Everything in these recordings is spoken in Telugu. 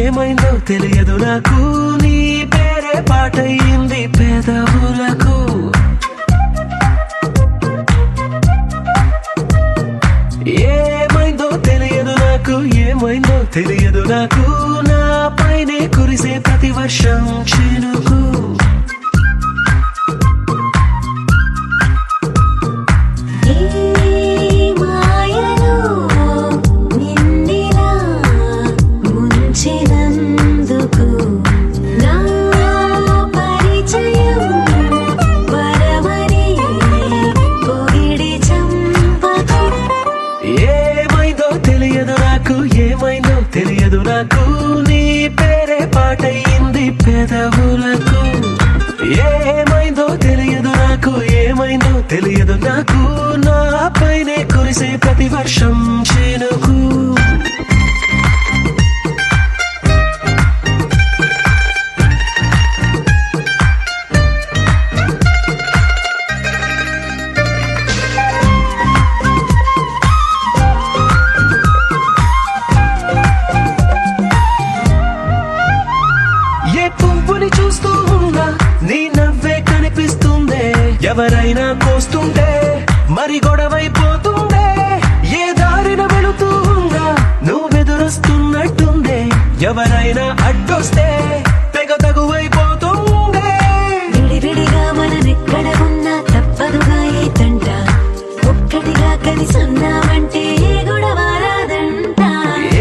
ఏమైందో తెలియదు నాకు, నీ పేరే పాటయింది పెదవులకు. ఏమైందో తెలియదు నాకు, ఏమైందో తెలియదు నాకు, నా పైనే కురిసే ప్రతి వర్షం చినుకు. ఏమైందో తెలియదు నాకు, నీ పేరే పాటయింది పెదవులకు. ఏమైందో తెలియదు నాకు, ఏమైందో తెలియదు నాకు, నా పైనే కురిసే ప్రతి వర్షం చినుకు. పువ్వుని చూస్తూ ఉన్నా నీ నవ్వే కనిపిస్తుందే, ఎవరైనా కోస్తుంటే మరి గొడవైపోతుందే. ఏ దారిన వెళుతూ ఉన్నా నువ్వెదురొస్తున్నట్టుందే, ఎవరైనా అడ్డొస్తే తెగ తగువైపోతుందే. విడివిడిగా మనమెక్కడ ఉన్నా తప్పదుగా ఏ తంట, ఒక్కటిగా కలిసి ఉన్నామంటే ఏ గొడవ రాదంట.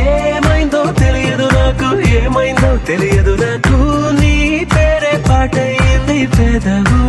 ఏమైందో తెలియదు నాకు, ఏమైందో తెలియదు నాకు, నీ పేరే పాటయింది పెదవు.